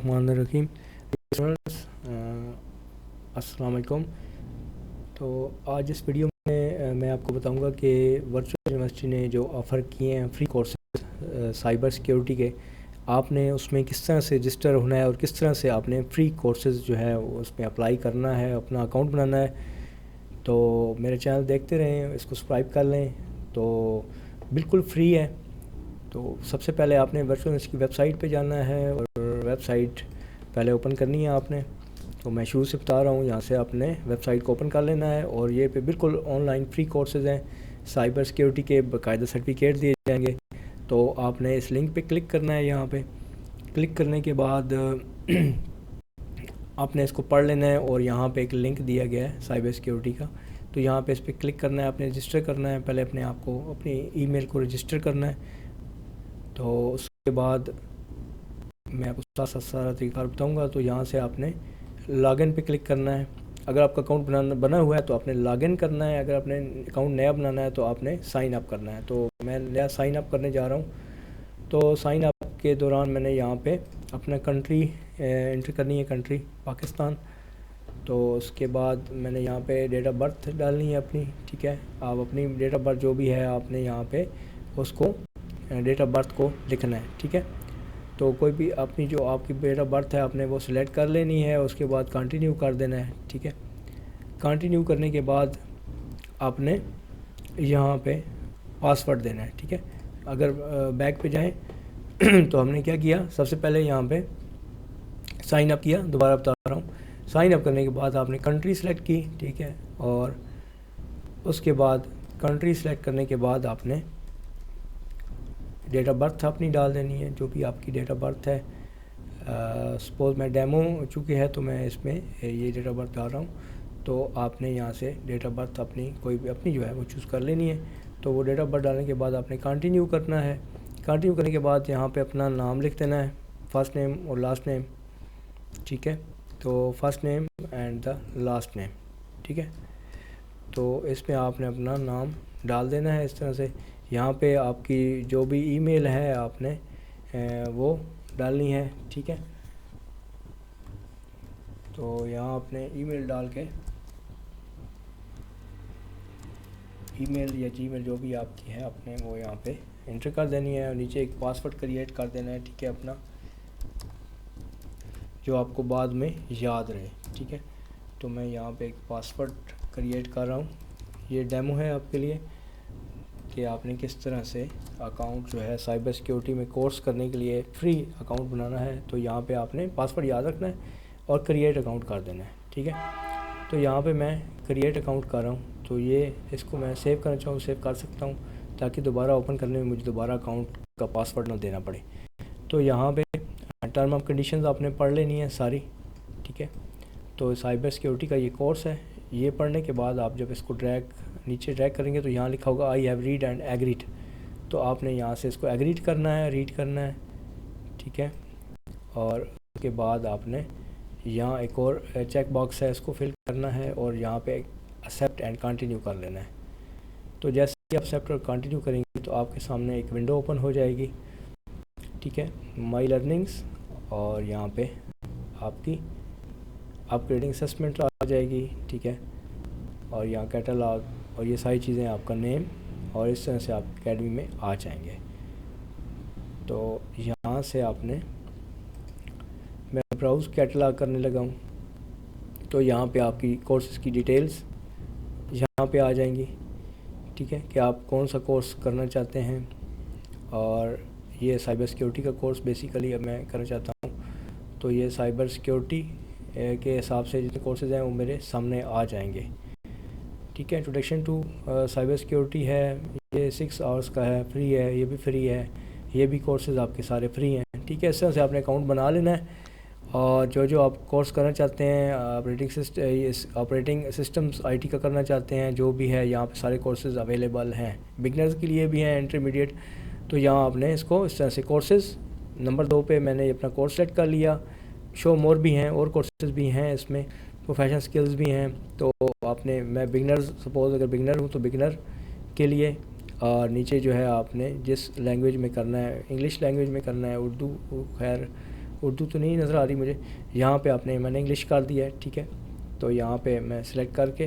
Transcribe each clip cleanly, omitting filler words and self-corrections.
रहीम। अस्सलाम वालेकुम। तो आज इस वीडियो में मैं आपको बताऊंगा कि वर्चुअल यूनिवर्सिटी ने जो ऑफ़र किए हैं फ्री कोर्सेज साइबर सिक्योरिटी के, आपने उसमें किस तरह से रजिस्टर होना है और किस तरह से आपने फ्री कोर्सेज जो है उसमें अप्लाई करना है, अपना अकाउंट बनाना है। तो मेरे चैनल देखते रहें, इसको सब्सक्राइब कर लें। तो बिल्कुल फ्री है। तो सबसे पहले आपने वर्चुअल यूनिवर्सिटी की वेबसाइट पे जाना है और वेबसाइट पहले ओपन करनी है आपने। तो मैं शुरू से बता रहा हूँ, यहाँ से आपने वेबसाइट को ओपन कर लेना है और ये पे बिल्कुल ऑनलाइन फ्री कोर्सेज़ हैं। साइबर सिक्योरिटी के बाकायदा सर्टिफिकेट दिए जाएंगे। तो आपने इस लिंक पे क्लिक करना है। यहाँ पे क्लिक करने के बाद आपने इसको पढ़ लेना है और यहाँ पे एक लिंक दिया गया है साइबर सिक्योरिटी का। तो यहाँ पे इस पर क्लिक करना है, आपने रजिस्टर करना है। पहले अपने आप को अपनी ईमेल को रजिस्टर करना है। तो उसके बाद मैं आपको सारा तरीका बताऊँगा। तो यहाँ से आपने लॉगिन पे क्लिक करना है। अगर आपका अकाउंट बना हुआ है तो आपने लॉगिन करना है। अगर आपने अकाउंट नया बनाना है तो आपने साइन अप करना है। तो मैं नया साइन अप करने जा रहा हूँ। तो साइन अप के दौरान मैंने यहाँ पे अपना कंट्री एंटर करनी है, कंट्री पाकिस्तान। तो उसके बाद मैंने यहाँ पे डेट ऑफ बर्थ डालनी है अपनी। ठीक है, आप अपनी डेट ऑफ बर्थ जो भी है आपने यहाँ पे उसको डेट ऑफ बर्थ को लिखना है। ठीक है, तो कोई भी अपनी जो आपकी डेट ऑफ बर्थ है आपने वो सिलेक्ट कर लेनी है। उसके बाद कंटिन्यू कर देना है। ठीक है, कंटिन्यू करने के बाद आपने यहाँ पे पासवर्ड देना है। ठीक है, अगर बैक पे जाएं तो हमने क्या किया, सबसे पहले यहाँ पे साइन अप किया। दोबारा बता रहा हूँ, साइन अप करने के बाद आपने कंट्री सेलेक्ट की। ठीक है, और उसके बाद कंट्री सेलेक्ट करने के बाद आपने डेट ऑफ बर्थ अपनी डाल देनी है, जो भी आपकी डेट ऑफ बर्थ है। सपोज़ मैं डेमो चूँकि है तो मैं इसमें ये डेट ऑफ बर्थ डाल रहा हूँ। तो आपने यहाँ से डेट ऑफ बर्थ अपनी कोई भी अपनी जो है वो चूज़ कर लेनी है। तो वो डेट ऑफ बर्थ डालने के बाद आपने कंटिन्यू करना है। कंटिन्यू करने के बाद यहाँ पे अपना नाम लिख देना है, फर्स्ट नेम और लास्ट नेम। ठीक है, तो first name and the last name. ठीक है, तो इसमें आपने अपना नाम डाल देना है इस तरह से। यहाँ पे आपकी जो भी ईमेल है आपने वो डालनी है। ठीक है, तो यहाँ आपने ईमेल डाल के, ईमेल या जीमेल जो भी आपकी है आपने वो यहाँ पे एंटर कर देनी है और नीचे एक पासवर्ड क्रिएट कर देना है। ठीक है, अपना जो आपको बाद में याद रहे। ठीक है, तो मैं यहाँ पे एक पासवर्ड क्रिएट कर रहा हूँ। ये डेमो है आपके लिए कि आपने किस तरह से अकाउंट जो है साइबर सिक्योरिटी में कोर्स करने के लिए फ्री अकाउंट बनाना है। तो यहाँ पे आपने पासवर्ड याद रखना है और क्रिएट अकाउंट कर देना है। ठीक है, तो यहाँ पे मैं क्रिएट अकाउंट कर रहा हूँ। तो ये इसको मैं सेव करना चाहूँ सेव कर सकता हूँ, ताकि दोबारा ओपन करने में मुझे दोबारा अकाउंट का पासवर्ड ना देना पड़े। तो यहाँ पे टर्म ऑफ कंडीशंस आपने पढ़ लेनी है सारी। ठीक है, तो साइबर सिक्योरिटी का ये कोर्स है। ये पढ़ने के बाद आप जब इसको नीचे ड्रैग करेंगे तो यहाँ लिखा होगा I have read and agreed. तो आपने यहाँ से इसको एग्रीड करना है, रीड करना है। ठीक है, और उसके बाद आपने यहाँ एक और चेक बॉक्स है, इसको फिल करना है और यहाँ पे एक्सेप्ट एंड कंटिन्यू कर लेना है। तो जैसे ही आप एक्सेप्ट और कंटिन्यू करेंगे तो आपके सामने एक विंडो ओपन हो जाएगी। ठीक है, माई लर्निंग्स, और यहाँ पे आपकी अपग्रेडिंग असेसमेंट आ जाएगी। ठीक है, और यहाँ कैटलॉग और ये सारी चीज़ें आपका नेम, और इस तरह से आप एकेडमी में आ जाएंगे। तो यहाँ से आपने, मैं ब्राउज़ कैटलॉग करने लगा हूँ। तो यहाँ पे आपकी कोर्सेज़ की डिटेल्स यहाँ पे आ जाएंगी। ठीक है, कि आप कौन सा कोर्स करना चाहते हैं। और ये साइबर सिक्योरिटी का कोर्स बेसिकली अब मैं करना चाहता हूँ। तो ये साइबर सिक्योरिटी के हिसाब से जितने कोर्सेज़ हैं वो मेरे सामने आ जाएंगे। ठीक है, इंट्रोडक्शन टू साइबर सिक्योरिटी है, ये 6 आवर्स का है, फ्री है, ये भी फ्री है। ये भी कोर्सेज़ आपके सारे फ्री हैं। ठीक है, इस तरह से आपने अकाउंट बना लेना है। और जो जो आप कोर्स करना चाहते हैं, ऑपरेटिंग सिस्टम्स आईटी का करना चाहते हैं, जो भी है यहाँ पे सारे कोर्सेज़ अवेलेबल हैं। बिगनर्स के लिए भी हैं, इंटरमीडिएट। तो यहाँ आपने इसको इस तरह से कोर्सेज़ नंबर 2 पे मैंने अपना कोर्स सेलेक्ट कर लिया। शो मोर भी हैं, और कोर्सेज़ भी हैं इसमें, प्रोफेशनल स्किल्स भी हैं। तो आपने, मैं बिगनर, सपोज़ अगर बिगनर हूँ तो बिगनर के लिए, और नीचे जो है आपने जिस लैंग्वेज में करना है, इंग्लिश लैंग्वेज में करना है, उर्दू, खैर उर्दू तो नहीं नज़र आ रही मुझे। यहाँ पे आपने मैंने इंग्लिश कर दिया है, ठीक है। तो यहाँ पे मैं सिलेक्ट करके,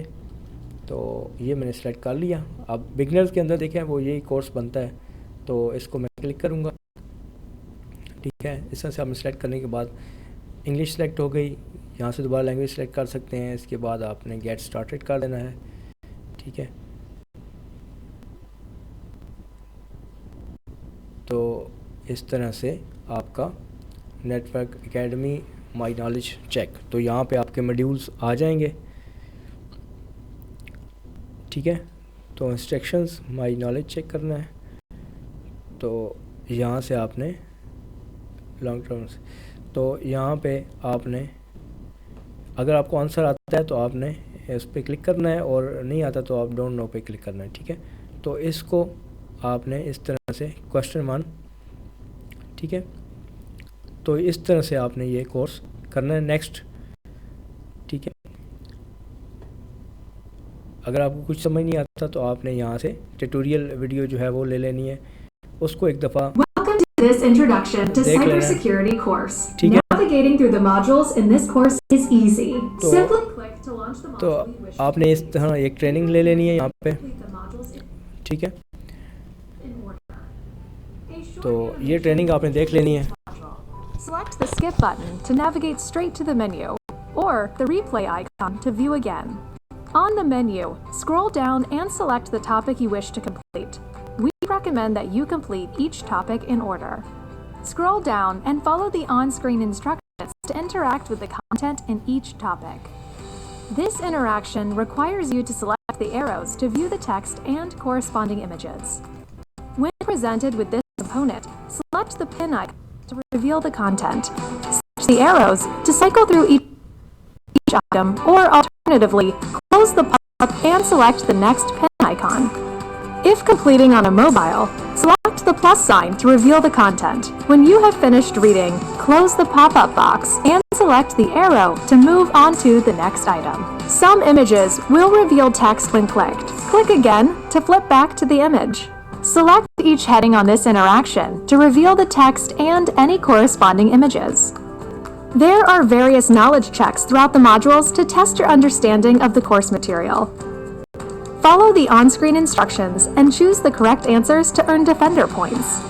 तो ये मैंने सेलेक्ट कर लिया। अब बिगनर्स के अंदर देखें वो यही कोर्स बनता है, तो इसको मैं क्लिक करूँगा, ठीक है। इस तरह से आपने सेलेक्ट करने के बाद इंग्लिश सेलेक्ट हो गई, यहाँ से दोबारा लैंग्वेज सेलेक्ट कर सकते हैं। इसके बाद आपने गेट स्टार्टेड कर देना है, ठीक है। तो इस तरह से आपका network academy my knowledge check, तो यहाँ पे आपके मॉड्यूल्स आ जाएंगे, ठीक है। तो इंस्ट्रक्शंस माई नॉलेज चेक करना है, तो यहाँ से आपने लॉन्ग टर्म, तो यहाँ पे आपने अगर आपको आंसर आता है तो आपने इस पर क्लिक करना है, और नहीं आता तो आप डोंट नो पे क्लिक करना है, ठीक है। तो इसको आपने इस तरह से क्वेश्चन 1, ठीक है। तो इस तरह से आपने ये कोर्स करना है। नेक्स्ट, ठीक है। अगर आपको कुछ समझ नहीं आता तो आपने यहाँ से ट्यूटोरियल वीडियो जो है वो ले लेनी है, उसको एक दफ़ा This introduction to देख लेना है, cybersecurity course. ठीक है। Navigating through the modules in this course is easy. तो, Simply click to launch the तो module you wish to आपने इस तरह एक ट्रेनिंग ले लेनी है यहाँ पे, complete the modules ठीक है। in order. A short तो ये ट्रेनिंग आपने देख लेनी है। module. Select the skip button to navigate straight to the menu, or the replay icon to view again. On the menu, scroll down and select the topic you wish to complete. We recommend that you complete each topic in order. Scroll down and follow the on-screen instructions to interact with the content in each topic. This interaction requires you to select the arrows to view the text and corresponding images. When presented with this component, select the pin icon to reveal the content. Select the arrows to cycle through each item, or alternatively, close the pop-up and select the next pin icon. If completing on a mobile, select the plus sign to reveal the content. When you have finished reading, close the pop-up box and select the arrow to move on to the next item. Some images will reveal text when clicked. Click again to flip back to the image. Select each heading on this interaction to reveal the text and any corresponding images. There are various knowledge checks throughout the modules to test your understanding of the course material. Follow the on-screen instructions and choose the correct answers to earn Defender points.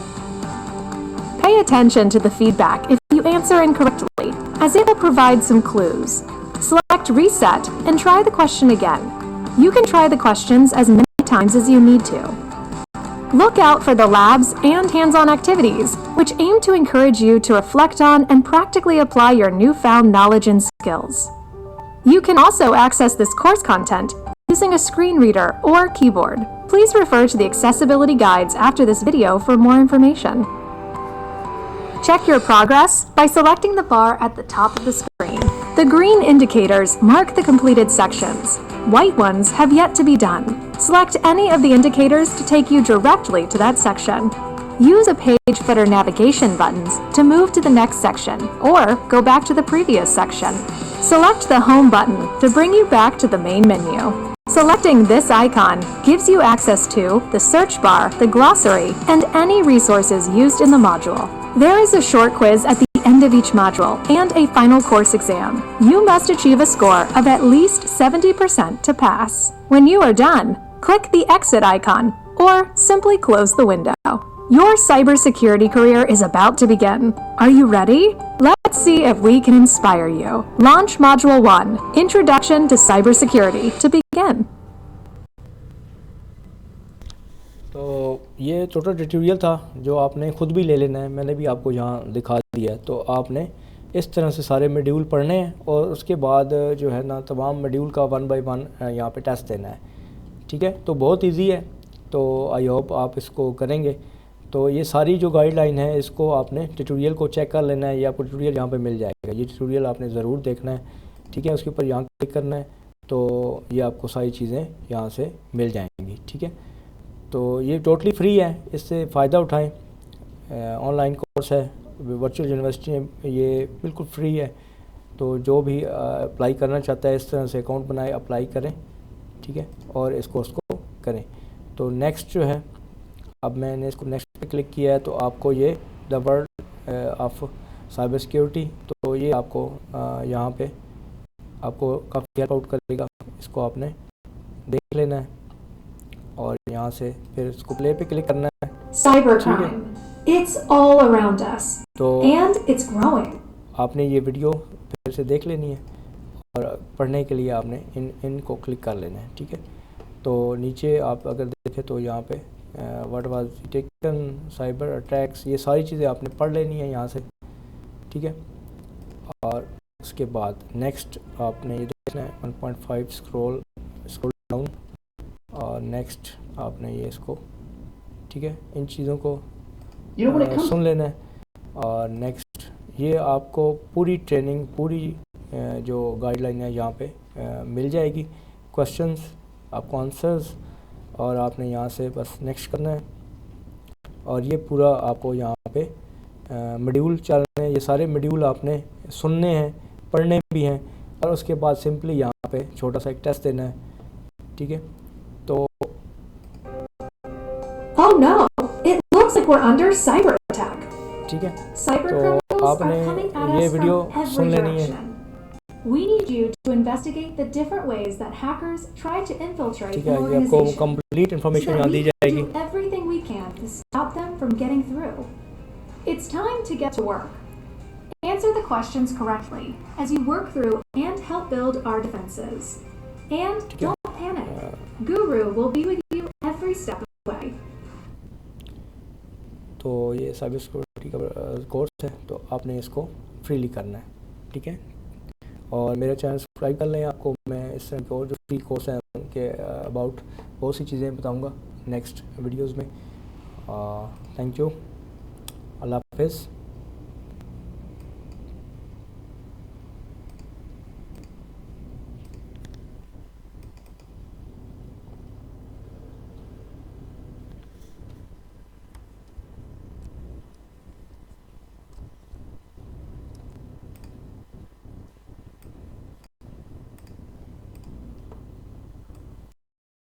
Pay attention to the feedback if you answer incorrectly, as it will provide some clues. Select Reset and try the question again. You can try the questions as many times as you need to. Look out for the labs and hands-on activities, which aim to encourage you to reflect on and practically apply your newfound knowledge and skills. You can also access this course content using a screen reader or keyboard. Please refer to the accessibility guides after this video for more information. Check your progress by selecting the bar at the top of the screen. The green indicators mark the completed sections. White ones have yet to be done. Select any of the indicators to take you directly to that section. Use a page footer navigation buttons to move to the next section, or go back to the previous section. Select the Home button to bring you back to the main menu. Selecting this icon gives you access to the search bar, the glossary, and any resources used in the module. There is a short quiz at the end of each module and a final course exam. You must achieve a score of at least 70% to pass. When you are done, click the exit icon or simply close the window. Your cybersecurity career is about to begin. Are you ready? Let's see if we can inspire you. Launch Module 1, Introduction to Cybersecurity, to begin. तो ये छोटा tutorial था जो आपने खुद भी ले लेना है, मैंने भी आपको यहाँ दिखा दिया है। तो आपने इस तरह से सारे मॉड्यूल पढ़ने हैं और उसके बाद जो है ना तमाम मॉड्यूल का 1 बाय 1 यहाँ पे टेस्ट देना है, ठीक है। तो बहुत इजी है, तो आई होप आप इसको करेंगे। तो ये सारी जो गाइडलाइन है इसको आपने ट्यूटोरियल को चेक कर लेना है, ये आपको ट्यूटोरियल यहाँ पे मिल जाएगा। ये ट्यूटोरियल आपने ज़रूर देखना है, ठीक है। उसके ऊपर यहाँ क्लिक करना है तो ये आपको सारी चीज़ें यहाँ से मिल जाएंगी, ठीक है। तो ये टोटली फ्री है, इससे फ़ायदा उठाएं। ऑनलाइन कोर्स है, वर्चुअल यूनिवर्सिटी में, ये बिल्कुल फ्री है। तो जो भी अप्लाई करना चाहता है इस तरह से अकाउंट बनाए, अप्लाई करें, ठीक है, और इस कोर्स को करें। तो नेक्स्ट जो है, अब मैंने इसको नेक्स्ट पे क्लिक किया है तो आपको ये the world of cyber security, तो ये आपको यहाँ पे आपको काफ़ी हेल्प आउट करेगा। इसको आपने देख लेना है और यहाँ से फिर इसको प्ले पे क्लिक करना है। Cybercrime. It's all around us. तो And it's growing. आपने ये वीडियो फिर से देख लेनी है और पढ़ने के लिए आपने इनको क्लिक कर लेना है, ठीक है। तो नीचे आप अगर देखें तो यहाँ पे what was taken, cyber attacks, ये सारी चीज़ें आपने पढ़ लेनी है यहाँ से, ठीक है। और उसके बाद नेक्स्ट आपने ये देखना है 1.5 स्क्रॉल डाउन और नेक्स्ट आपने ये इसको, ठीक है, इन चीज़ों को सुन लेना है। और नेक्स्ट ये आपको पूरी ट्रेनिंग, पूरी जो गाइडलाइन है यहाँ पे मिल जाएगी, क्वेश्चंस, आपको आंसर्स, और आपने यहाँ से बस नेक्स्ट करना है। और ये पूरा आपको यहाँ पे मॉड्यूल चल रहे हैं, ये सारे मॉड्यूल आपने सुनने हैं, पढ़ने भी हैं, और उसके बाद सिंपली यहाँ पे छोटा सा एक टेस्ट देना है, ठीक है। तो Oh no! It looks like we're under cyber attack. ठीक है, Cyber तो criminals are आपने coming at ये us video from soon every लेनी है। direction. We need you to investigate the different ways that hackers try to infiltrate ठीक an है, ये आपको organization. Complete So information that यहाँ we दी can जाएगी। do everything we can to stop them from getting through. It's time to get to work. Answer the questions correctly as you work through and help build our defenses. And ठीक है। don't panic. Guru will be with you every step of the way. तो ये cyber security का course है, तो आपने इसको freely करना है, ठीक है। और मेरा चैनल सब्सक्राइब कर लें, आपको मैं इस तरह के और जो फ्री कोर्स हैं उनके अबाउट बहुत सी चीज़ें बताऊंगा नेक्स्ट वीडियोस में। थैंक यू, अल्लाह हाफिज़।